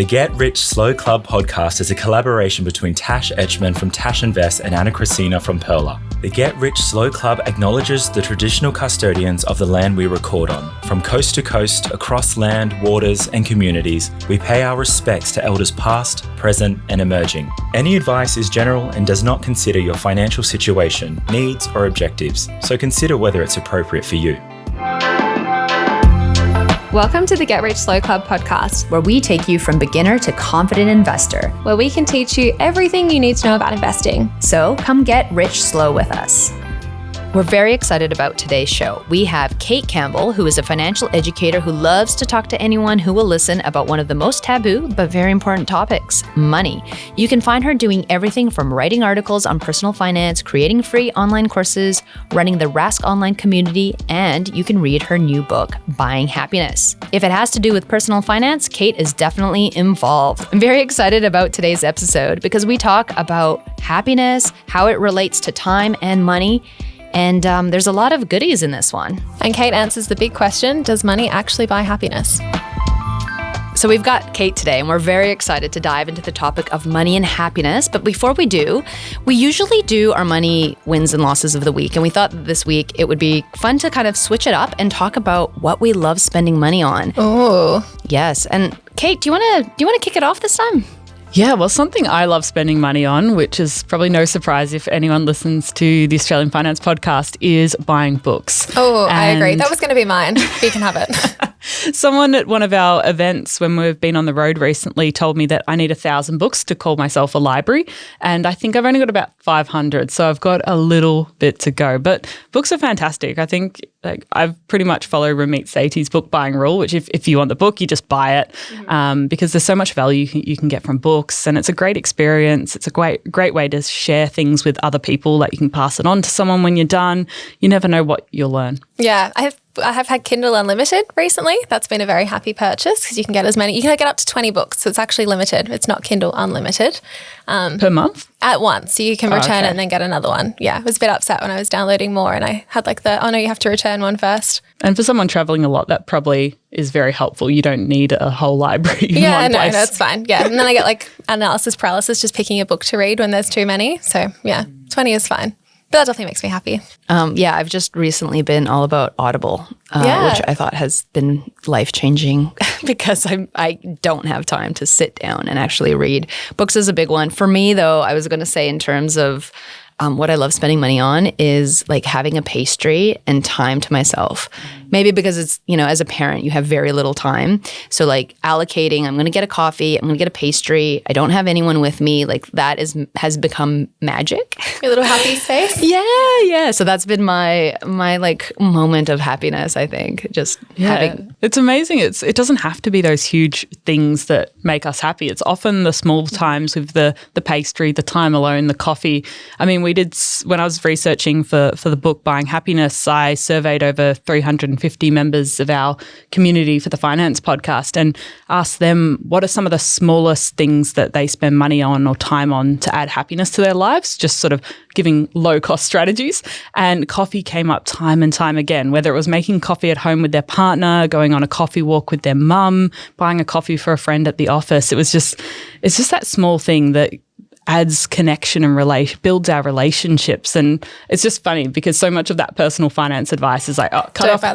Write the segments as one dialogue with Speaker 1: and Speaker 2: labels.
Speaker 1: The Get Rich Slow Club podcast is a collaboration between Tash Etschmann from Tash Invests and Ana Kresina from Perla. The Get Rich Slow Club acknowledges the traditional custodians of the land we record on. From coast to coast, across land, waters, and communities, we pay our respects to elders past, present, and emerging. Any advice is general and does not consider your financial situation, needs, or objectives, so consider whether it's appropriate for you.
Speaker 2: Welcome to the Get Rich Slow Club podcast,
Speaker 3: where we take you from beginner to confident investor,
Speaker 2: where we can teach you everything you need to know about investing.
Speaker 3: So come get rich slow with us. We're very excited about today's show. We have Kate Campbell, who is a financial educator who loves to talk to anyone who will listen about one of the most taboo but very important topics, money. You can find her doing everything from writing articles on personal finance, creating free online courses, running the Rask online community, and you can read her new book, Buying Happiness. If it has to do with personal finance, Kate is definitely involved. I'm very excited about today's episode because we talk about happiness, how it relates to time and money, and there's a lot of goodies in this one.
Speaker 2: And Kate answers the big question, does money actually buy happiness?
Speaker 3: So we've got Kate today, and we're very excited to dive into the topic of money and happiness. But before we do, we usually do our money wins and losses of the week. And we thought that this week it would be fun to kind of switch it up and talk about what we love spending money on.
Speaker 2: Oh.
Speaker 3: Yes. And Kate, do you want to kick it off this time?
Speaker 4: Yeah, well, something I love spending money on, which is probably no surprise if anyone listens to the Australian Finance Podcast, is buying books.
Speaker 2: Oh, I agree. That was going to be mine. You can have it.
Speaker 4: Someone at one of our events when we've been on the road recently told me that I need 1,000 books to call myself a library, and I think I've only got about 500, so I've got a little bit to go. But books are fantastic. I think I've pretty much followed Ramit Sethi's book buying rule, which if you want the book, you just buy it because there's so much value you can get from books, and it's a great experience. It's a great way to share things with other people, that you can pass it on to someone when you're done. You never know what you'll learn.
Speaker 2: Yeah, I have had Kindle Unlimited recently. That's been a very happy purchase because you can get up to 20 books. So it's actually limited. It's not Kindle Unlimited.
Speaker 4: Per month?
Speaker 2: At once. So you can return it and then get another one. Yeah, I was a bit upset when I was downloading more and I had you have to return one first.
Speaker 4: And for someone traveling a lot, that probably is very helpful. You don't need a whole library in one place.
Speaker 2: No, that's fine. Yeah, and then I get analysis paralysis just picking a book to read when there's too many. So yeah, 20 is fine. But that definitely makes me happy.
Speaker 3: I've just recently been all about Audible, which I thought has been life-changing because I don't have time to sit down and actually read. Books is a big one. For me, though, I was going to say in terms of what I love spending money on is like having a pastry and time to myself. Maybe because it's, as a parent, you have very little time. So like allocating, I'm going to get a coffee, I'm going to get a pastry. I don't have anyone with me. Like that has become magic.
Speaker 2: Your little happy space?
Speaker 3: Yeah. So that's been my like moment of happiness, I think. Just having.
Speaker 4: It's amazing. It doesn't have to be those huge things that make us happy. It's often the small times with the pastry, the time alone, the coffee. I mean, we did, when I was researching for the book Buying Happiness, I surveyed over 350 members of our community for the finance podcast and asked them what are some of the smallest things that they spend money on or time on to add happiness to their lives, just sort of giving low-cost strategies. And coffee came up time and time again, whether it was making coffee at home with their partner, going on a coffee walk with their mum, buying a coffee for a friend at the office. It's just that small thing that adds connection and builds our relationships. And it's just funny because so much of that personal finance advice is like, cut out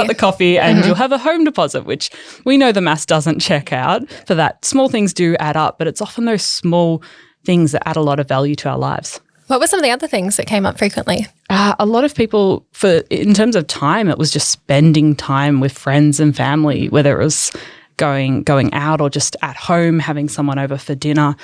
Speaker 4: the coffee and you'll have a home deposit, which we know the maths doesn't check out for that. Small things do add up, but it's often those small things that add a lot of value to our lives.
Speaker 2: What were some of the other things that came up frequently?
Speaker 4: A lot of people, in terms of time, it was just spending time with friends and family, whether it was going out or just at home, having someone over for dinner,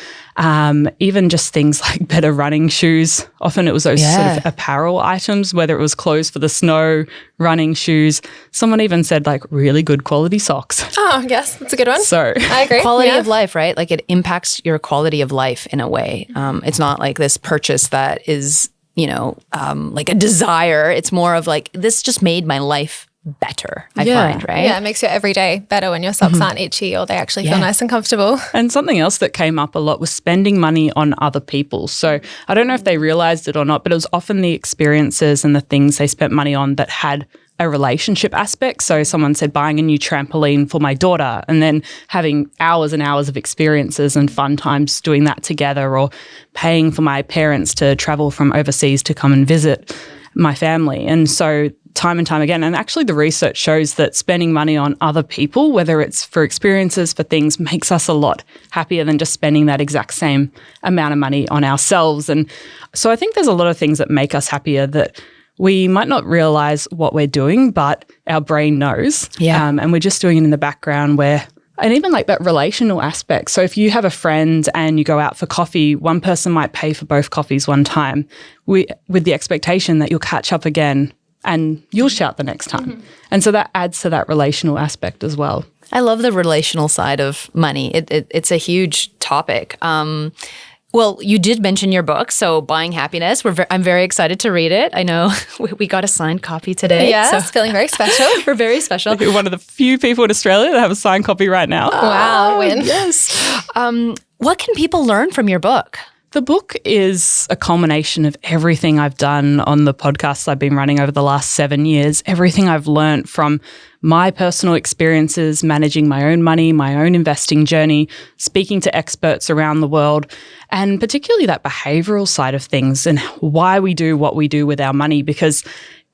Speaker 4: even just things like better running shoes. Often it was those sort of apparel items, whether it was clothes for the snow, running shoes. Someone even said like really good quality socks.
Speaker 2: Oh, yes, that's a good one.
Speaker 4: So
Speaker 2: I agree.
Speaker 3: Quality of life, right? Like it impacts your quality of life in a way. It's not like this purchase that is, like a desire. It's more of like, this just made my life better, I find, right?
Speaker 2: Yeah, it makes your everyday better when your socks aren't itchy or they actually feel nice and comfortable.
Speaker 4: And something else that came up a lot was spending money on other people. So I don't know if they realized it or not, but it was often the experiences and the things they spent money on that had a relationship aspect. So someone said buying a new trampoline for my daughter and then having hours and hours of experiences and fun times doing that together, or paying for my parents to travel from overseas to come and visit my family. And so time and time again, and actually the research shows that spending money on other people, whether it's for experiences, for things, makes us a lot happier than just spending that exact same amount of money on ourselves. And so I think there's a lot of things that make us happier that we might not realize what we're doing, but our brain knows.
Speaker 3: Yeah.
Speaker 4: And we're just doing it in the background and even like that relational aspect. So if you have a friend and you go out for coffee, one person might pay for both coffees one time with the expectation that you'll catch up again and you'll shout the next time. Mm-hmm. And so that adds to that relational aspect as well.
Speaker 3: I love the relational side of money. It's a huge topic. Well, you did mention your book, so Buying Happiness. I'm very excited to read it. I know we got a signed copy today.
Speaker 2: Yes,
Speaker 3: so
Speaker 2: feeling very special.
Speaker 3: We're very special.
Speaker 4: You're one of the few people in Australia that have a signed copy right now.
Speaker 2: Wow, win.
Speaker 3: Yes. What can people learn from your book?
Speaker 4: The book is a culmination of everything I've done on the podcasts I've been running over the last 7 years, everything I've learned from my personal experiences, managing my own money, my own investing journey, speaking to experts around the world, and particularly that behavioral side of things and why we do what we do with our money, because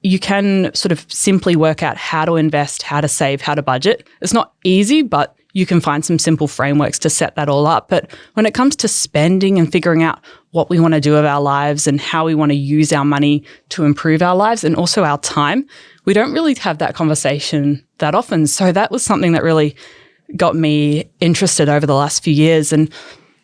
Speaker 4: you can sort of simply work out how to invest, how to save, how to budget. It's not easy, but you can find some simple frameworks to set that all up. But when it comes to spending and figuring out what we want to do with our lives and how we want to use our money to improve our lives and also our time, we don't really have that conversation that often. So that was something that really got me interested over the last few years. And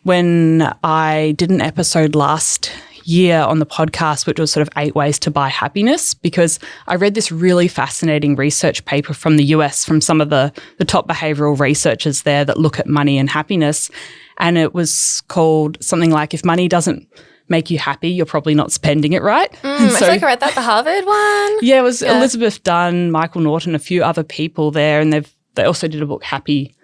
Speaker 4: when I did an episode last year on the podcast, which was sort of 8 ways to buy happiness, because I read this really fascinating research paper from the US from some of the top behavioral researchers there that look at money and happiness. And it was called something like, if money doesn't make you happy, you're probably not spending it right.
Speaker 2: I feel like I read that, the Harvard one.
Speaker 4: Yeah, it was Elizabeth Dunn, Michael Norton, a few other people there. And they also did a book, Happy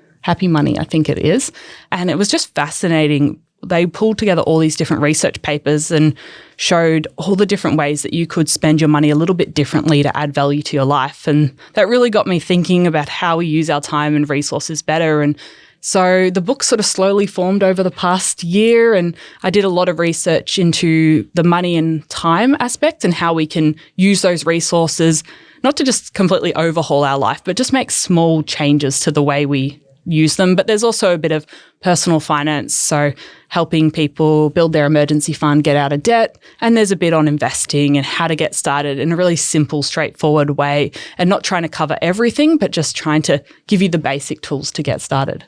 Speaker 4: Money, I think it is. And it was just fascinating. They pulled together all these different research papers and showed all the different ways that you could spend your money a little bit differently to add value to your life. And that really got me thinking about how we use our time and resources better. And so the book sort of slowly formed over the past year, and I did a lot of research into the money and time aspect and how we can use those resources, not to just completely overhaul our life, but just make small changes to the way we use them. But there's also a bit of personal finance, so helping people build their emergency fund, get out of debt. And there's a bit on investing and how to get started in a really simple, straightforward way, and not trying to cover everything, but just trying to give you the basic tools to get started.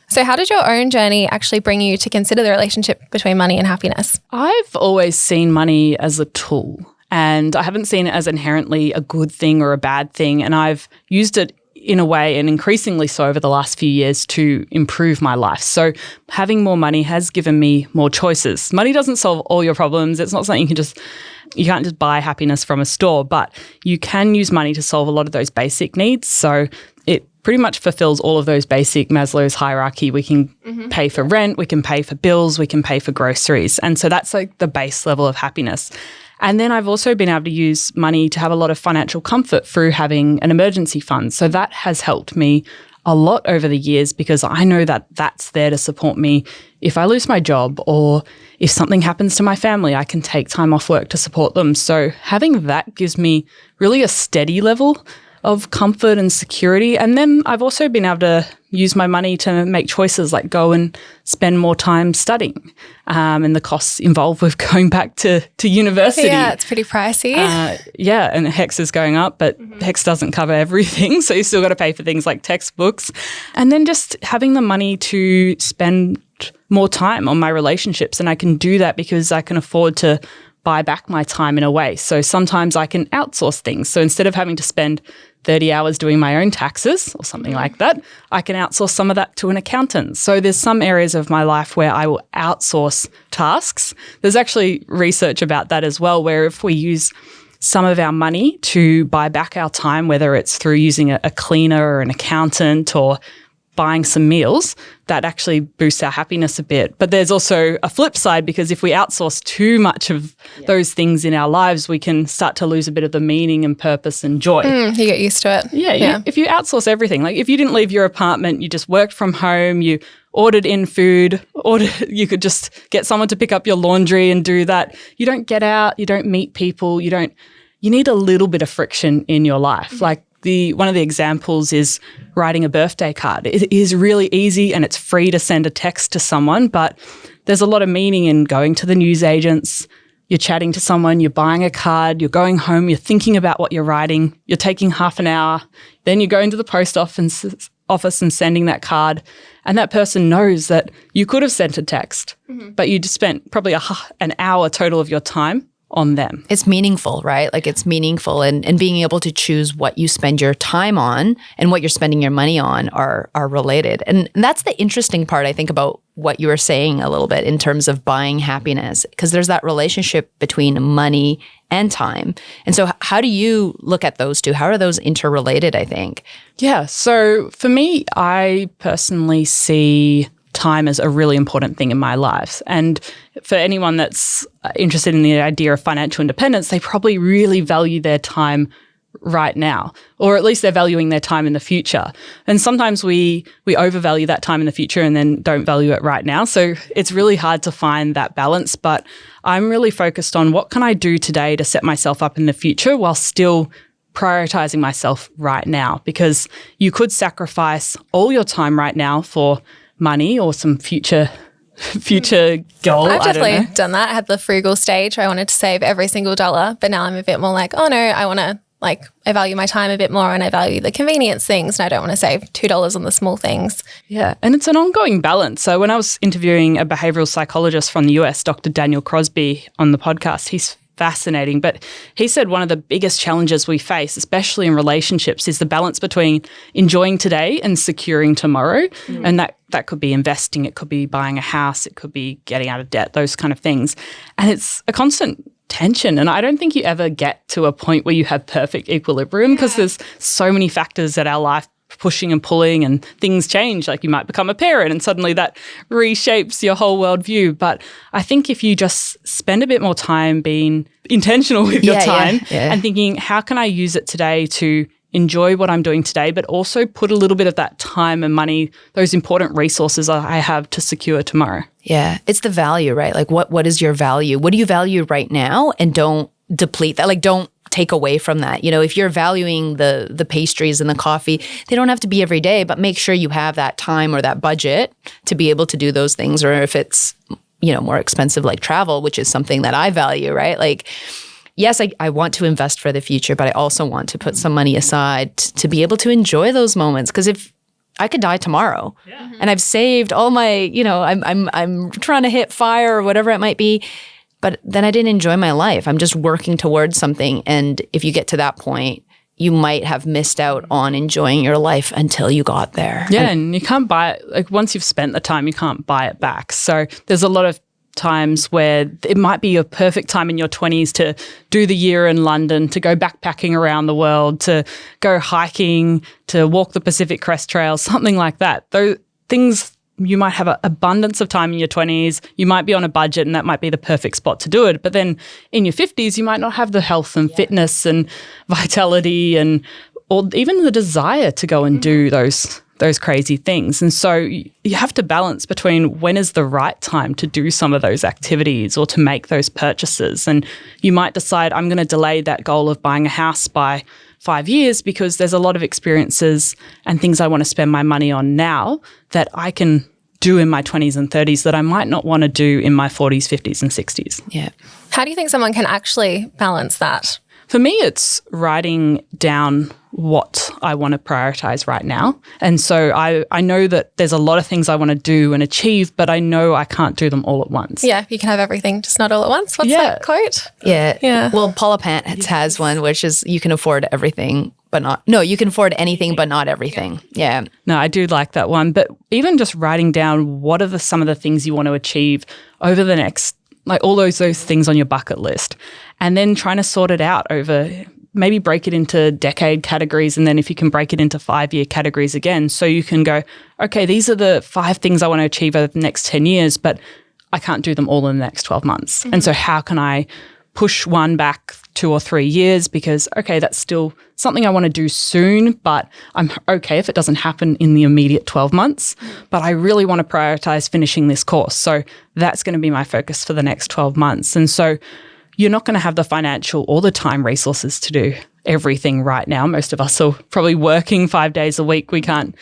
Speaker 2: So how did your own journey actually bring you to consider the relationship between money and happiness?
Speaker 4: I've always seen money as a tool, and I haven't seen it as inherently a good thing or a bad thing. And I've used it in a way, and increasingly so over the last few years, to improve my life. So having more money has given me more choices. Money doesn't solve all your problems. It's not something you can't just buy happiness from a store, but you can use money to solve a lot of those basic needs. So it pretty much fulfills all of those basic Maslow's hierarchy. We can pay for rent, we can pay for bills, we can pay for groceries. And so that's like the base level of happiness. And then I've also been able to use money to have a lot of financial comfort through having an emergency fund. So that has helped me a lot over the years, because I know that that's there to support me if I lose my job or if something happens to my family, I can take time off work to support them. So having that gives me really a steady level of comfort and security. And then I've also been able to use my money to make choices like go and spend more time studying, and the costs involved with going back to university.
Speaker 2: Yeah, it's pretty pricey.
Speaker 4: And HECS is going up, but HECS doesn't cover everything. So you still got to pay for things like textbooks. And then just having the money to spend more time on my relationships. And I can do that because I can afford to buy back my time in a way. So sometimes I can outsource things. So instead of having to spend 30 hours doing my own taxes or something like that, I can outsource some of that to an accountant. So there's some areas of my life where I will outsource tasks. There's actually research about that as well, where if we use some of our money to buy back our time, whether it's through using a cleaner or an accountant or buying some meals, that actually boosts our happiness a bit. But there's also a flip side, because if we outsource too much of those things in our lives, we can start to lose a bit of the meaning and purpose and joy.
Speaker 2: You get used to it.
Speaker 4: Yeah. If you outsource everything, like if you didn't leave your apartment, you just worked from home, you ordered in food, you could just get someone to pick up your laundry and do that. You don't get out, you don't meet people, you need a little bit of friction in your life. Like one of the examples is writing a birthday card. It is really easy and it's free to send a text to someone, but there's a lot of meaning in going to the newsagents, you're chatting to someone, you're buying a card, you're going home, you're thinking about what you're writing, you're taking half an hour, then you're going to the post office and sending that card, and that person knows that you could have sent a text, but you just spent probably an hour total of your time on them.
Speaker 3: It's meaningful, right? Like it's meaningful, and being able to choose what you spend your time on and what you're spending your money on are related. And that's the interesting part, I think, about what you were saying a little bit in terms of buying happiness, because there's that relationship between money and time. And so how do you look at those two? How are those interrelated, I think?
Speaker 4: Yeah. So for me, I personally see time as a really important thing in my life. And for anyone that's interested in the idea of financial independence, they probably really value their time right now, or at least they're valuing their time in the future. And sometimes we overvalue that time in the future and then don't value it right now. So it's really hard to find that balance. But I'm really focused on what can I do today to set myself up in the future while still prioritizing myself right now, because you could sacrifice all your time right now for money or some future goal.
Speaker 2: I've definitely done that. I had the frugal stage where I wanted to save every single dollar, but now I'm a bit more like, oh no, I want to I value my time a bit more, and I value the convenience things, and I don't want to save $2 on the small things.
Speaker 4: Yeah, and it's an ongoing balance. So when I was interviewing a behavioral psychologist from the US, Dr. Daniel Crosby, on the podcast, he's fascinating, but he said one of the biggest challenges we face, especially in relationships, is the balance between enjoying today and securing tomorrow. And that could be investing, it could be buying a house, it could be getting out of debt, those kind of things. And it's a constant tension, and I don't think you ever get to a point where you have perfect equilibrium, because there's so many factors that our life pushing and pulling, and things change. Like you might become a parent and suddenly that reshapes your whole worldview. But I think if you just spend a bit more time being intentional with your time and thinking, how can I use it today to enjoy what I'm doing today, but also put a little bit of that time and money, those important resources I have, to secure tomorrow. Yeah.
Speaker 3: It's the value, right? Like what is your value? What do you value right now? And don't deplete that. Like don't take away from that. You know, if you're valuing the pastries and the coffee, they don't have to be every day, but make sure you have that time or that budget to be able to do those things. Or if it's, more expensive like travel, which is something that I value, right? Like, yes, I want to invest for the future, but I also want to put some money aside to be able to enjoy those moments. Because if I could die tomorrow and I've saved all my, I'm trying to hit fire or whatever it might be, but then I didn't enjoy my life. I'm just working towards something. And if you get to that point, you might have missed out on enjoying your life until you got there.
Speaker 4: Yeah, and you can't buy it. Like once you've spent the time, you can't buy it back. So there's a lot of times where it might be a perfect time in your 20s to do the year in London, to go backpacking around the world, to go hiking, to walk the Pacific Crest Trail, something like that. Those things, you might have an abundance of time in your 20s. You might be on a budget and that might be the perfect spot to do it. But then in your 50s, you might not have the health and fitness and vitality or even the desire to go and do those crazy things. And so you have to balance between when is the right time to do some of those activities or to make those purchases. And you might decide, I'm going to delay that goal of buying a house by 5 years because there's a lot of experiences and things I want to spend my money on now that I can do in my 20s and 30s that I might not want to do in my 40s, 50s and 60s.
Speaker 3: Yeah.
Speaker 2: How do you think someone can actually balance that?
Speaker 4: For me, it's writing down what I want to prioritize right now. And so I know that there's a lot of things I want to do and achieve, but I know I can't do them all at once.
Speaker 2: Yeah, you can have everything, just not all at once. What's that quote?
Speaker 3: Yeah. Well, Paula Pant has one, which is you can afford everything, you can afford anything, but not everything. Yeah.
Speaker 4: No, I do like that one. But even just writing down what are some of the things you want to achieve over the next, like all those things on your bucket list, and then trying to sort it out over maybe break it into decade categories, and then if you can break it into 5-year categories again, so you can go, okay, these are the 5 things I want to achieve over the next 10 years, but I can't do them all in the next 12 months. And so how can I push one back 2 or 3 years because, okay, that's still something I want to do soon, but I'm okay if it doesn't happen in the immediate 12 months, but I really want to prioritize finishing this course. So that's going to be my focus for the next 12 months. And so you're not going to have the financial or the time resources to do everything right now. Most of us are probably working 5 days a week. We can't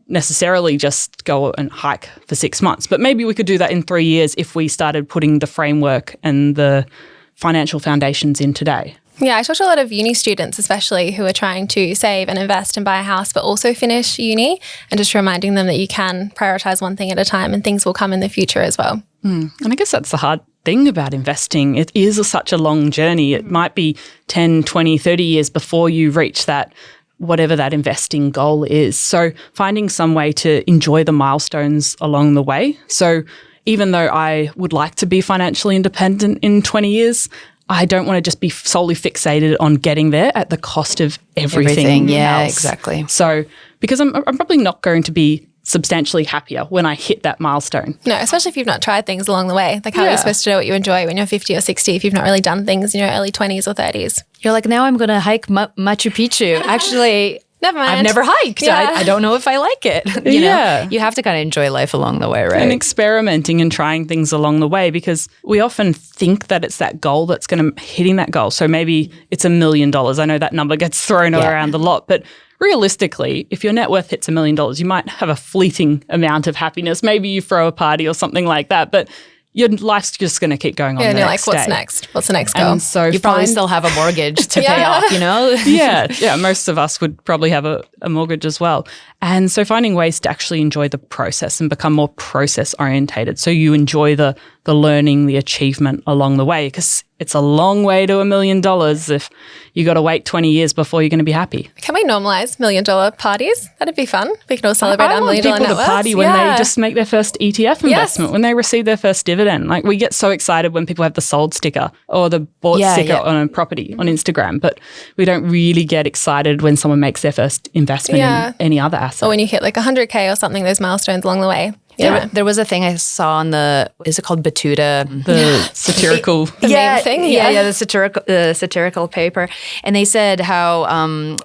Speaker 4: necessarily just go and hike for 6 months, but maybe we could do that in 3 years if we started putting the framework and the financial foundations in today.
Speaker 2: Yeah, I talk to a lot of uni students, especially who are trying to save and invest and buy a house, but also finish uni, and just reminding them that you can prioritize one thing at a time and things will come in the future as well.
Speaker 4: And I guess that's the hard thing about investing. It is such a long journey. It might be 10, 20, 30 years before you reach that, whatever that investing goal is. So finding some way to enjoy the milestones along the way. So even though I would like to be financially independent in 20 years, I don't want to just be solely fixated on getting there at the cost of everything
Speaker 3: Yeah,
Speaker 4: else.
Speaker 3: exactly.
Speaker 4: So because I'm probably not going to be substantially happier when I hit that milestone.
Speaker 2: No, especially if you've not tried things along the way. Like how are you supposed to know what you enjoy when you're 50 or 60 if you've not really done things in your early 20s or 30s?
Speaker 3: You're like, now I'm going to hike Machu Picchu. Actually,
Speaker 2: Never mind.
Speaker 3: I've never hiked.
Speaker 2: Yeah.
Speaker 3: I don't know if I like it. You know, you have to kind of enjoy life along the way, right?
Speaker 4: And experimenting and trying things along the way, because we often think that it's that goal that's going to hitting that goal. So maybe it's $1 million. I know that number gets thrown around a lot, but realistically, if your net worth hits $1 million, you might have a fleeting amount of happiness. Maybe you throw a party or something like that, but your life's just going to keep going on.
Speaker 2: Yeah, and you're like, what's
Speaker 4: day.
Speaker 2: next? What's the next goal?
Speaker 4: And so
Speaker 3: you probably still have a mortgage to pay off, you know?
Speaker 4: yeah, most of us would probably have a mortgage as well. And so finding ways to actually enjoy the process and become more process orientated. So you enjoy the learning, the achievement along the way, because it's a long way to $1 million if you got to wait 20 years before you're going to be happy.
Speaker 2: Can we normalize $1 million parties? That'd be fun. We can all celebrate our $1 million net worths.
Speaker 4: I want people to party when they just make their first ETF investment, when they receive their first dividend. Like we get so excited when people have the sold sticker or the bought sticker on a property on Instagram, but we don't really get excited when someone makes their first investment in any other asset.
Speaker 2: Or when you hit like 100K or something, those milestones along the way.
Speaker 3: Yeah. There was a thing I saw on is it called Batuta?
Speaker 4: The satirical
Speaker 2: meme thing?
Speaker 3: Yeah, the satirical paper. And they said how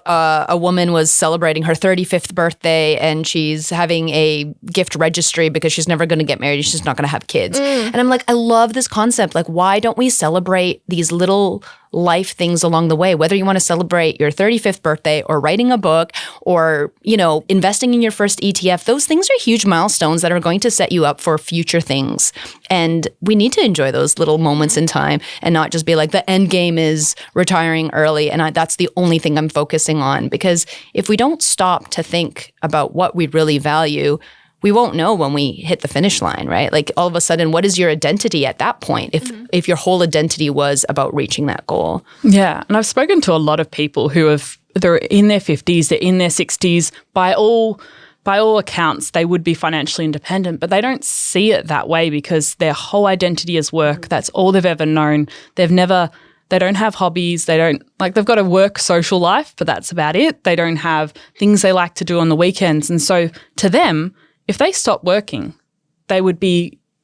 Speaker 3: a woman was celebrating her 35th birthday and she's having a gift registry because she's never going to get married. She's not going to have kids. And I'm like, I love this concept. Like, why don't we celebrate these little life things along the way, whether you want to celebrate your 35th birthday or writing a book or, you know, investing in your first ETF. Those things are huge milestones that are going to set you up for future things. And we need to enjoy those little moments in time and not just be like, the end game is retiring early and that's the only thing I'm focusing on. Because if we don't stop to think about what we really value, we won't know when we hit the finish line, right? Like all of a sudden, what is your identity at that point if your whole identity was about reaching that goal?
Speaker 4: Yeah. And I've spoken to a lot of people who they're in their 50s, they're in their 60s. By all accounts, they would be financially independent, but they don't see it that way because their whole identity is work. That's all they've ever known. They don't have hobbies. They've got a work social life, but that's about it. They don't have things they like to do on the weekends. And so to them, if they stopped working, they would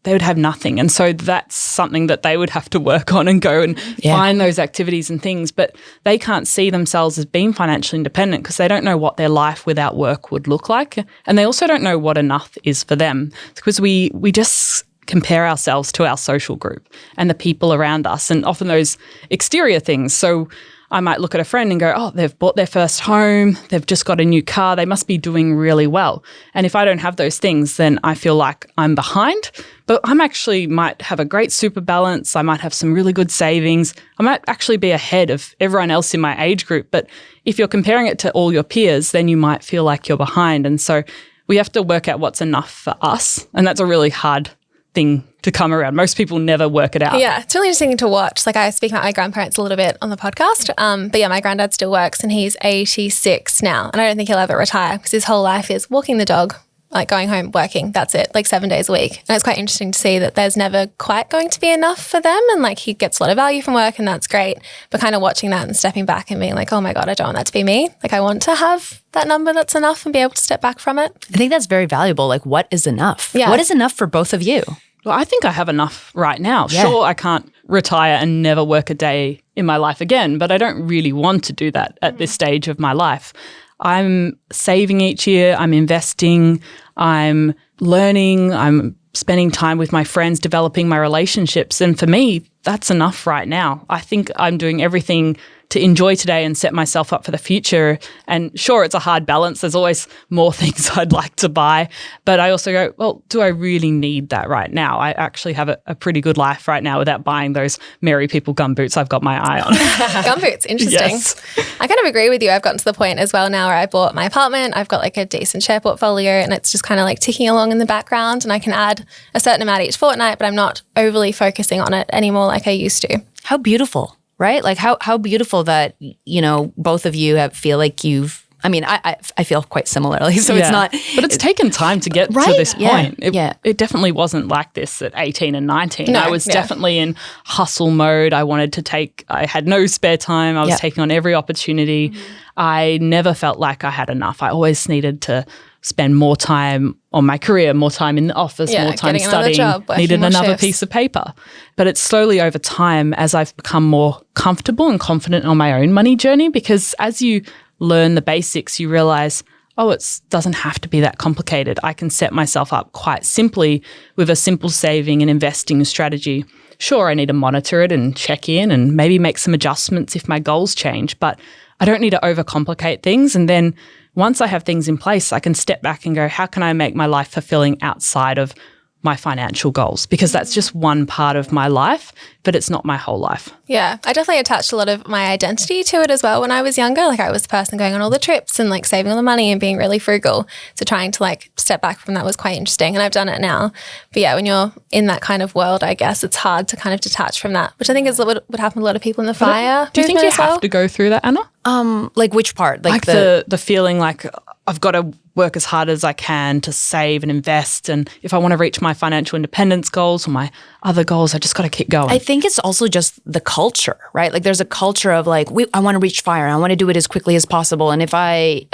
Speaker 4: have nothing. And so that's something that they would have to work on and go and find those activities and things. But they can't see themselves as being financially independent because they don't know what their life without work would look like. And they also don't know what enough is for them because we just compare ourselves to our social group and the people around us and often those exterior things. So I might look at a friend and go, oh, they've bought their first home, they've just got a new car, they must be doing really well. And if I don't have those things, then I feel like I'm behind. But might have a great super balance, I might have some really good savings, I might actually be ahead of everyone else in my age group. But if you're comparing it to all your peers, then you might feel like you're behind. And so we have to work out what's enough for us. And that's a really hard thing to come around. Most people never work it out.
Speaker 2: Yeah, it's really interesting to watch. Like I speak about my grandparents a little bit on the podcast, but yeah, my granddad still works and he's 86 now and I don't think he'll ever retire because his whole life is walking the dog like going home, working, that's it, like 7 days a week. And it's quite interesting to see that there's never quite going to be enough for them. And like he gets a lot of value from work and that's great. But kind of watching that and stepping back and being like, oh my God, I don't want that to be me. Like I want to have that number that's enough and be able to step back from it.
Speaker 3: I think that's very valuable. Like what is enough?
Speaker 2: Yeah.
Speaker 3: What is enough for both of you?
Speaker 4: Well, I think I have enough right now.
Speaker 3: Yeah.
Speaker 4: Sure, I can't retire and never work a day in my life again, but I don't really want to do that at this stage of my life. I'm saving each year, I'm investing, I'm learning, I'm spending time with my friends, developing my relationships. And for me, that's enough right now. I think I'm doing everything to enjoy today and set myself up for the future. And sure, it's a hard balance. There's always more things I'd like to buy. But I also go, well, do I really need that right now? I actually have a pretty good life right now without buying those Merry People gumboots I've got my eye on.
Speaker 2: Gumboots, interesting.
Speaker 4: Yes.
Speaker 2: I kind of agree with you. I've gotten to the point as well now where I bought my apartment. I've got like a decent share portfolio and it's just kind of like ticking along in the background and I can add a certain amount each fortnight, but I'm not overly focusing on it anymore like I used to.
Speaker 3: How beautiful, right? Like how beautiful that, you know, both of you feel like you've, I mean, I feel quite similarly, so it's not.
Speaker 4: But it's taken time to get
Speaker 3: Right?
Speaker 4: to this point.
Speaker 3: Yeah.
Speaker 4: It definitely wasn't like this at 18 and 19.
Speaker 2: No,
Speaker 4: I was
Speaker 2: yeah.
Speaker 4: definitely in hustle mode. I had no spare time. I was taking on every opportunity. I never felt like I had enough. I always needed to spend more time on my career, more time in the office, more time
Speaker 2: getting another
Speaker 4: studying,
Speaker 2: job, working
Speaker 4: needed
Speaker 2: more
Speaker 4: another
Speaker 2: shifts.
Speaker 4: piece of paper. But it's slowly over time as I've become more comfortable and confident on my own money journey, because as you learn the basics, you realize, oh, it doesn't have to be that complicated. I can set myself up quite simply with a simple saving and investing strategy. Sure, I need to monitor it and check in and maybe make some adjustments if my goals change, but I don't need to overcomplicate things. And then once I have things in place, I can step back and go, how can I make my life fulfilling outside of my financial goals? Because that's just one part of my life, but it's not my whole life.
Speaker 2: Yeah, I definitely attached a lot of my identity to it as well when I was younger. Like I was the person going on all the trips and like saving all the money and being really frugal. So trying to like step back from that was quite interesting and I've done it now. But yeah, when you're in that kind of world, I guess it's hard to kind of detach from that, which I think is what would happen to a lot of people in the FIRE
Speaker 4: Do you think you
Speaker 2: movement as well.
Speaker 4: have to go through that, Anna?
Speaker 3: like which part?
Speaker 4: Like the feeling like I've got to work as hard as I can to save and invest. And if I want to reach my financial independence goals or my other goals, I just got to keep going.
Speaker 3: I think it's also just the culture, right? Like there's a culture of like, I want to reach FIRE. I want to do it as quickly as possible. And if I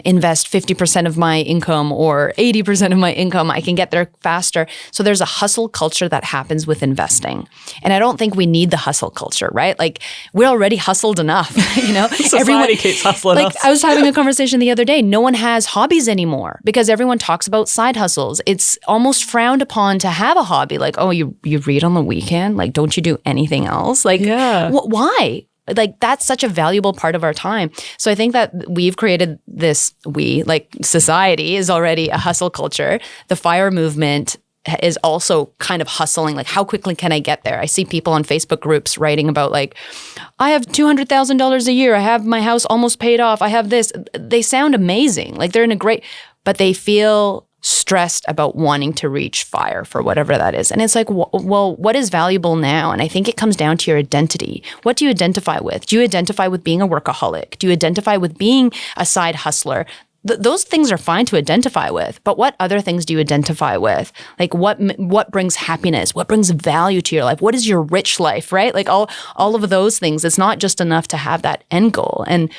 Speaker 3: invest 50% of my income or 80% of my income, I can get there faster. So there's a hustle culture that happens with investing. And I don't think we need the hustle culture, right? Like we're already hustled enough, you know?
Speaker 4: Society keeps hustling
Speaker 3: like,
Speaker 4: us.
Speaker 3: I was having a conversation the other day. No one has hobbies anymore because everyone talks about side hustles. It's almost frowned upon to have a hobby. Like, oh, you read on the weekend? Like, don't you do anything else? Like, why? Like, that's such a valuable part of our time. So I think that we've created this, like society is already a hustle culture. The FIRE movement is also kind of hustling, like how quickly can I get there? I see people on Facebook groups writing about like, I have $200,000 a year. I have my house almost paid off. I have this. They sound amazing. Like they're in a great, but they feel stressed about wanting to reach FIRE for whatever that is. And it's like, well, what is valuable now? And I think it comes down to your identity. What do you identify with? Do you identify with being a workaholic? Do you identify with being a side hustler? Those things are fine to identify with, but what other things do you identify with? Like what brings happiness? What brings value to your life? What is your rich life, right? Like all of those things. It's not just enough to have that end goal. And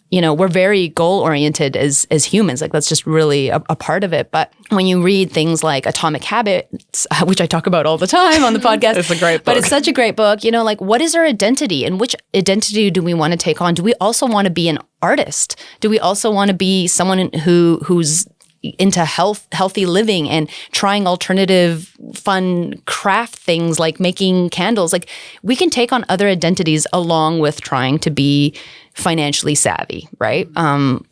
Speaker 3: you know, we're very goal-oriented as humans. Like that's just really a part of it. But when you read things like Atomic Habits, which I talk about all the time on the podcast.
Speaker 4: It's a great book.
Speaker 3: But it's such a great book. You know, like what is our identity and which identity do we want to take on? Do we also want to be an artist? Do we also want to be someone who's into healthy living and trying alternative fun craft things like making candles? Like we can take on other identities along with trying to be financially savvy, right?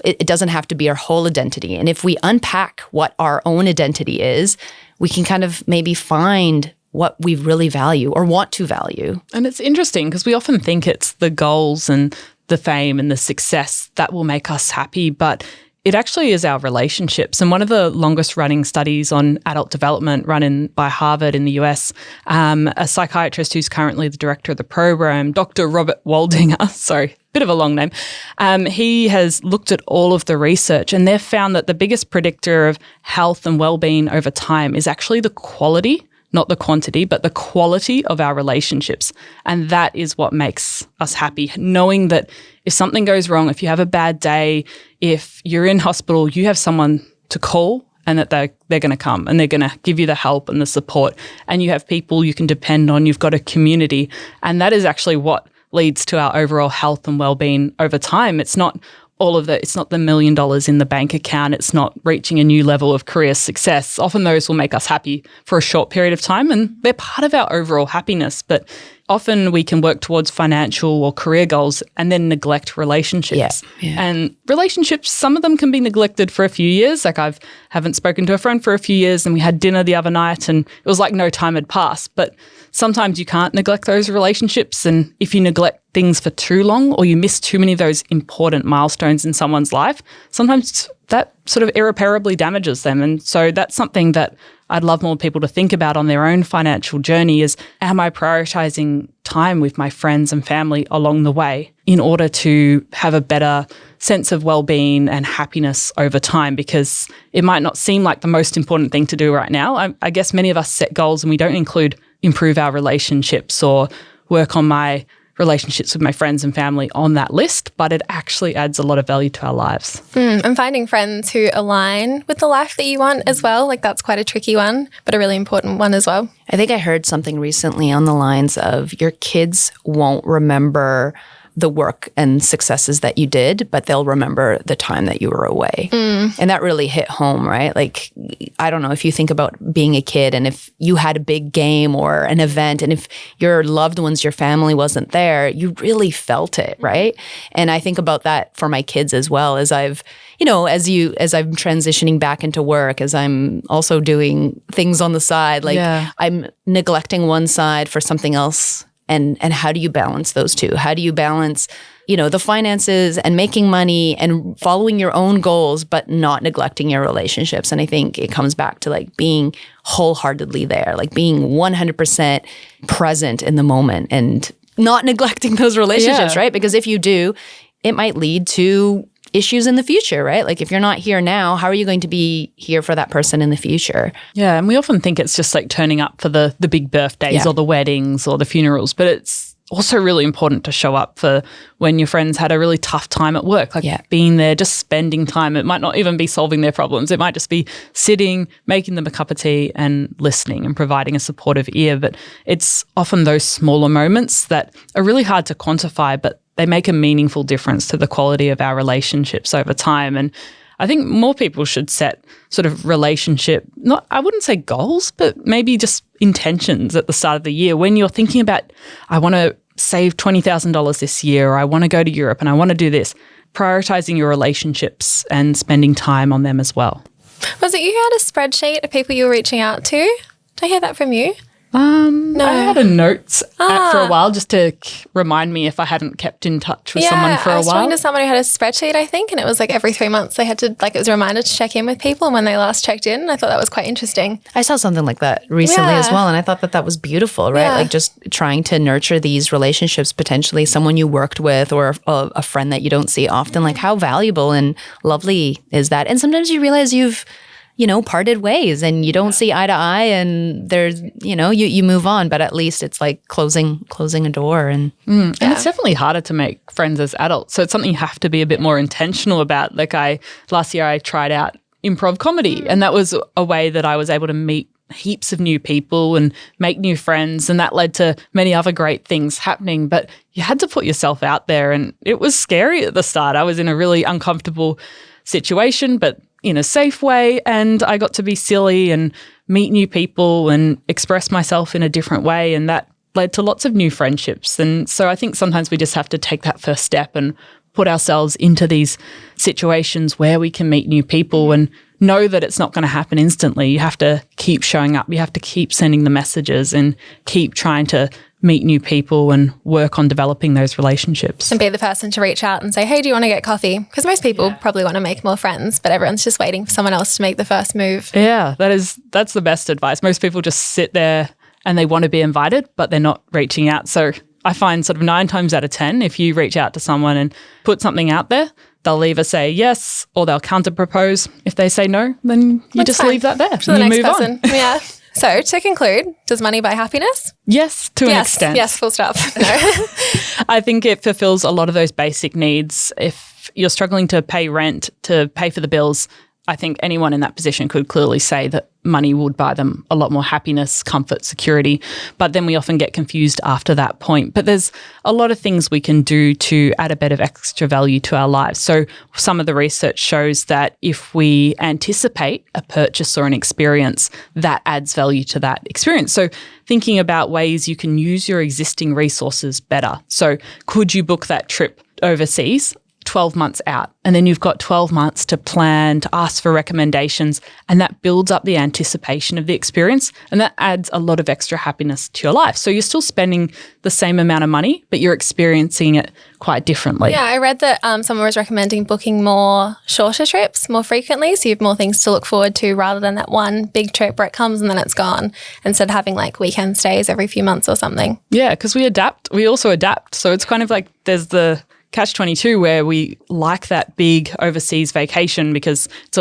Speaker 3: It doesn't have to be our whole identity. And if we unpack what our own identity is, we can kind of maybe find what we really value or want to value.
Speaker 4: And it's interesting because we often think it's the goals and the fame and the success that will make us happy, but it actually is our relationships. And one of the longest running studies on adult development run by Harvard in the US, a psychiatrist who's currently the director of the program, Dr. Robert Waldinger, sorry, bit of a long name, he has looked at all of the research and they've found that the biggest predictor of health and well-being over time is actually the quality, not the quantity, but the quality of our relationships. And that is what makes us happy, knowing that if something goes wrong, if you have a bad day, if you're in hospital, you have someone to call and that they're going to come and they're going to give you the help and the support. And you have people you can depend on. You've got a community. And that is actually what leads to our overall health and well-being over time. It's not it's not the $1 million in the bank account. It's not reaching a new level of career success. Often those will make us happy for a short period of time and they're part of our overall happiness. But often we can work towards financial or career goals and then neglect relationships.
Speaker 3: Yeah.
Speaker 4: And relationships, some of them can be neglected for a few years. Like I haven't spoken to a friend for a few years and we had dinner the other night and it was like no time had passed. But sometimes you can't neglect those relationships. And if you neglect things for too long or you miss too many of those important milestones in someone's life, sometimes that sort of irreparably damages them. And so that's something that I'd love more people to think about on their own financial journey is, am I prioritizing time with my friends and family along the way in order to have a better sense of well-being and happiness over time? Because it might not seem like the most important thing to do right now. I guess many of us set goals and we don't include improve our relationships or work on my relationships with my friends and family on that list, but it actually adds a lot of value to our lives.
Speaker 2: And finding friends who align with the life that you want as well, like that's quite a tricky one, but a really important one as well.
Speaker 3: I think I heard something recently on the lines of your kids won't remember the work and successes that you did, but they'll remember the time that you were away. And that really hit home, right? Like, I don't know if you think about being a kid and if you had a big game or an event and if your loved ones, your family wasn't there, you really felt it, right? And I think about that for my kids as well as I've, as I'm transitioning back into work, as I'm also doing things on the side, I'm neglecting one side for something else. And how do you balance those two? How do you balance, the finances and making money and following your own goals, but not neglecting your relationships? And I think it comes back to like being wholeheartedly there, like being 100% present in the moment and not neglecting those relationships, right? Because if you do, it might lead to issues in the future, right? Like if you're not here now, how are you going to be here for that person in the future?
Speaker 4: Yeah, and we often think it's just like turning up for the big birthdays or the weddings or the funerals, but it's also really important to show up for when your friends had a really tough time at work, like being there, just spending time. It might not even be solving their problems. It might just be sitting, making them a cup of tea and listening and providing a supportive ear. But it's often those smaller moments that are really hard to quantify, but they make a meaningful difference to the quality of our relationships over time. And I think more people should set sort of I wouldn't say goals, but maybe just intentions at the start of the year when you're thinking about, I want to save $20,000 this year, or I want to go to Europe and I want to do this. Prioritizing your relationships and spending time on them as well.
Speaker 2: Was it you who had a spreadsheet of people you were reaching out to? Did I hear that from you?
Speaker 4: No. I had a notes app for a while just to remind me if I hadn't kept in touch with someone for a while.
Speaker 2: I was talking to someone who had a spreadsheet, I think, and it was like every 3 months they had to, it was a reminder to check in with people and when they last checked in. I thought that was quite interesting.
Speaker 3: I saw something like that recently as well, and I thought that was beautiful, right? Like just trying to nurture these relationships, potentially someone you worked with or a friend that you don't see often. Like how valuable and lovely is that? And sometimes you realize you've parted ways and you don't see eye to eye and there's, you move on, but at least it's like closing a door. And
Speaker 4: it's definitely harder to make friends as adults. So it's something you have to be a bit more intentional about. Like last year I tried out improv comedy and that was a way that I was able to meet heaps of new people and make new friends. And that led to many other great things happening, but you had to put yourself out there and it was scary at the start. I was in a really uncomfortable situation, but in a safe way, and I got to be silly and meet new people and express myself in a different way, and that led to lots of new friendships. And so I think sometimes we just have to take that first step and put ourselves into these situations where we can meet new people and know that it's not going to happen instantly. You have to keep showing up. You have to keep sending the messages and keep trying to meet new people and work on developing those relationships.
Speaker 2: And be the person to reach out and say, hey, do you want to get coffee? Because most people probably want to make more friends, but everyone's just waiting for someone else to make the first move.
Speaker 4: Yeah, that's the best advice. Most people just sit there and they want to be invited, but they're not reaching out. So I find sort of 9 times out of 10, if you reach out to someone and put something out there, they'll either say yes or they'll counter propose. If they say no, then you just leave that there
Speaker 2: to the next person. Yeah. So to conclude, does money buy happiness?
Speaker 4: Yes, to an extent.
Speaker 2: Yes, full stop. No.
Speaker 4: I think it fulfills a lot of those basic needs. If you're struggling to pay rent, to pay for the bills, I think anyone in that position could clearly say that money would buy them a lot more happiness, comfort, security. But then we often get confused after that point. But there's a lot of things we can do to add a bit of extra value to our lives. So some of the research shows that if we anticipate a purchase or an experience, that adds value to that experience. So thinking about ways you can use your existing resources better. So could you book that trip overseas 12 months out, and then you've got 12 months to plan, to ask for recommendations, and that builds up the anticipation of the experience, and that adds a lot of extra happiness to your life. So you're still spending the same amount of money, but you're experiencing it quite differently.
Speaker 2: Yeah, I read that someone was recommending booking more shorter trips more frequently, so you have more things to look forward to rather than that one big trip where it comes and then it's gone, instead of having like weekend stays every few months or something.
Speaker 4: Yeah, because we adapt. We also adapt. So it's kind of like there's the catch-22 where we like that big overseas vacation because it's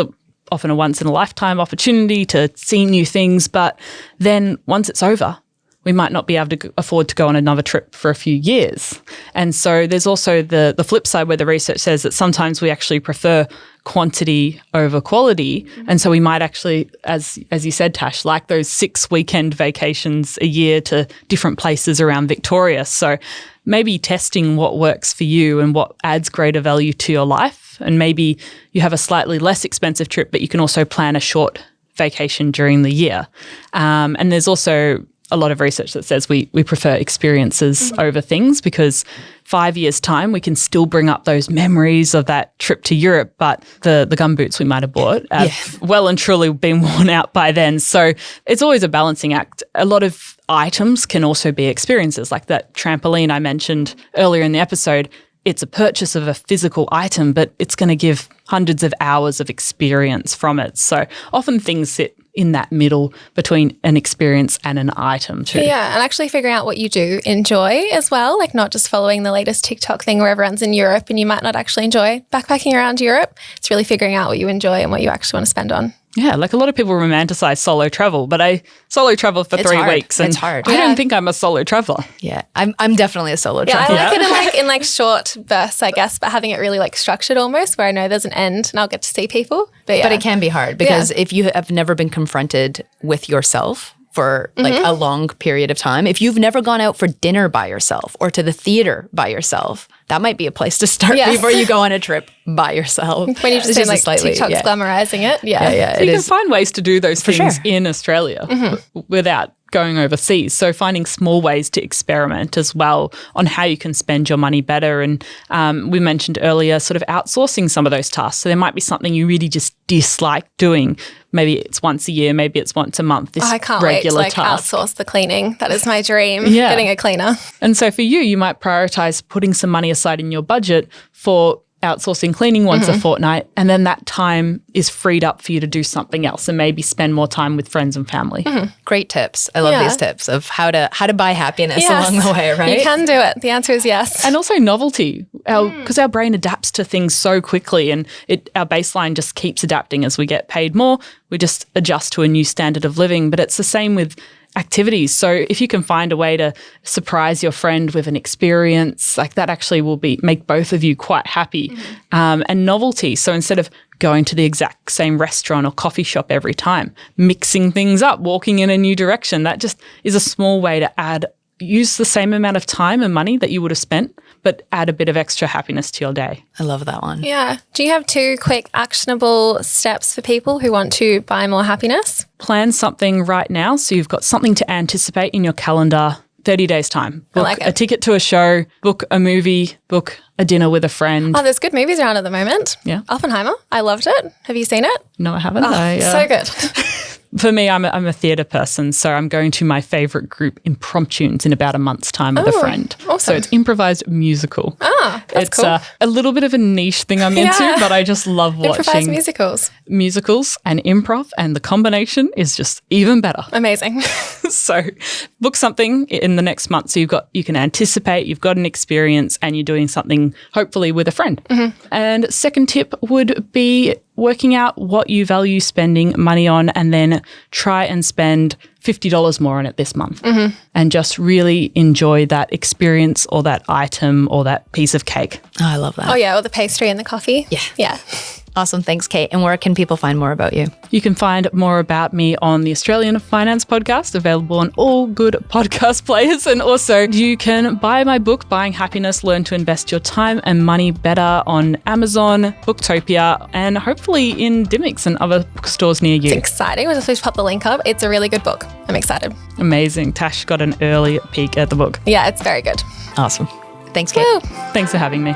Speaker 4: often a once-in-a-lifetime opportunity to see new things. But then once it's over, we might not be able to afford to go on another trip for a few years. And so there's also the flip side where the research says that sometimes we actually prefer quantity over quality. And so we might actually, as you said, Tash, like those 6 weekend vacations a year to different places around Victoria. So maybe testing what works for you and what adds greater value to your life. And maybe you have a slightly less expensive trip, but you can also plan a short vacation during the year. And there's also a lot of research that says we prefer experiences over things, because 5 years' time, we can still bring up those memories of that trip to Europe, but the gumboots we might have bought have well and truly been worn out by then. So it's always a balancing act. A lot of items can also be experiences, like that trampoline I mentioned earlier in the episode. It's a purchase of a physical item, but it's going to give hundreds of hours of experience from it. So often things sit in that middle between an experience and an item too.
Speaker 2: Yeah, and actually figuring out what you do enjoy as well, like not just following the latest TikTok thing where everyone's in Europe and you might not actually enjoy backpacking around Europe. It's really figuring out what you enjoy and what you actually want to spend on.
Speaker 4: Yeah, like a lot of people romanticize solo travel, but I solo travel for 3 weeks. And
Speaker 3: it's hard.
Speaker 4: I don't think I'm a solo traveler.
Speaker 3: Yeah, I'm definitely a solo
Speaker 2: Yeah,
Speaker 3: traveler.
Speaker 2: I like it in like short bursts, I guess, but having it really like structured almost, where I know there's an end and I'll get to see people. But
Speaker 3: it can be hard because if you have never been confronted with yourself for like a long period of time, if you've never gone out for dinner by yourself or to the theater by yourself, that might be a place to start before you go on a trip by yourself.
Speaker 2: When you've just seen like TikTok's glamorizing it. Yeah.
Speaker 4: So you can find ways to do those things in Australia without going overseas. So finding small ways to experiment as well on how you can spend your money better. And we mentioned earlier sort of outsourcing some of those tasks. So there might be something you really just dislike doing. Maybe it's once a year, maybe it's once a month, this
Speaker 2: I can't
Speaker 4: regular
Speaker 2: wait to like
Speaker 4: task.
Speaker 2: outsource the cleaning. That is my dream,
Speaker 4: Yeah.
Speaker 2: getting a cleaner.
Speaker 4: And so for you might prioritize putting some money aside in your budget for outsourcing cleaning once a fortnight, and then that time is freed up for you to do something else and maybe spend more time with friends and family.
Speaker 3: Great tips. I love these tips of how to buy happiness
Speaker 2: Yes.
Speaker 3: along the way, right?
Speaker 2: You can do it. The answer is yes.
Speaker 4: And also novelty, because our brain adapts to things so quickly, and our baseline just keeps adapting as we get paid more. We just adjust to a new standard of living. But it's the same with activities. So if you can find a way to surprise your friend with an experience, like that actually will make both of you quite happy. And novelty. So instead of going to the exact same restaurant or coffee shop every time, mixing things up, walking in a new direction, that just is a small way to use the same amount of time and money that you would have spent, but add a bit of extra happiness to your day.
Speaker 3: I love that one.
Speaker 2: Yeah. Do you have 2 quick actionable steps for people who want to buy more happiness?
Speaker 4: Plan something right now so you've got something to anticipate in your calendar 30 days' time. Book
Speaker 2: like it.
Speaker 4: a ticket to a show, book a movie, book a dinner with a friend.
Speaker 2: Oh, there's good movies around at the moment.
Speaker 4: Yeah.
Speaker 2: Oppenheimer. I loved it. Have you seen it?
Speaker 4: No, I haven't.
Speaker 2: Oh, so good.
Speaker 4: For me, I'm a theatre person, so I'm going to my favourite group, Impromptunes, in about a month's time with a friend.
Speaker 2: Awesome.
Speaker 4: So it's improvised musical.
Speaker 2: That's cool.
Speaker 4: It's a little bit of a niche thing I'm into, but I just love
Speaker 2: Improvised
Speaker 4: watching
Speaker 2: musicals
Speaker 4: and improv, and the combination is just even better.
Speaker 2: Amazing.
Speaker 4: So book something in the next month so you can anticipate, you've got an experience, and you're doing something hopefully with a friend. And second tip would be working out what you value spending money on, and then try and spend $50 more on it this month, and just really enjoy that experience or that item or that piece of cake.
Speaker 3: Oh, I love that.
Speaker 2: Oh yeah, or the pastry and the coffee. Yeah.
Speaker 3: Awesome. Thanks, Kate. And where can people find more about you?
Speaker 4: You can find more about me on the Australian Finance Podcast, available on all good podcast players. And also you can buy my book, Buying Happiness, Learn to Invest Your Time and Money Better, on Amazon, Booktopia, and hopefully in Dymocks and other bookstores near you.
Speaker 2: It's exciting. We'll just pop the link up. It's a really good book. I'm excited.
Speaker 4: Amazing. Tash got an early peek at the book.
Speaker 2: Yeah, it's very good.
Speaker 3: Awesome. Thanks, Kate.
Speaker 2: Woo.
Speaker 4: Thanks for having me.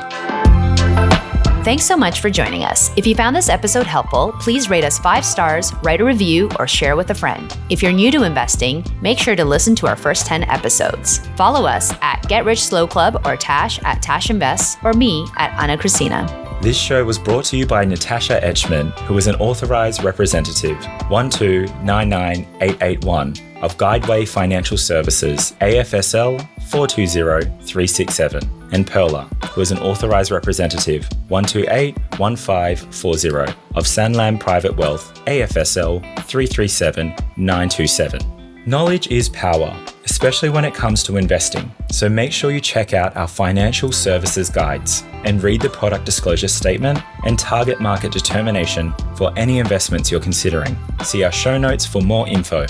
Speaker 3: Thanks so much for joining us. If you found this episode helpful, please rate us 5 stars, write a review, or share with a friend. If you're new to investing, make sure to listen to our first 10 episodes. Follow us at Get Rich Slow Club, or Tash at Tash Invests, or me at Ana Kresina.
Speaker 1: This show was brought to you by Natasha Etschmann, who is an authorised representative 1299881 of Guideway Financial Services, AFSL 420367, and Perla, who is an authorised representative 1281540 of Sanlam Private Wealth, AFSL 337927. Knowledge is power, especially when it comes to investing. So make sure you check out our financial services guides and read the product disclosure statement and target market determination for any investments you're considering. See our show notes for more info.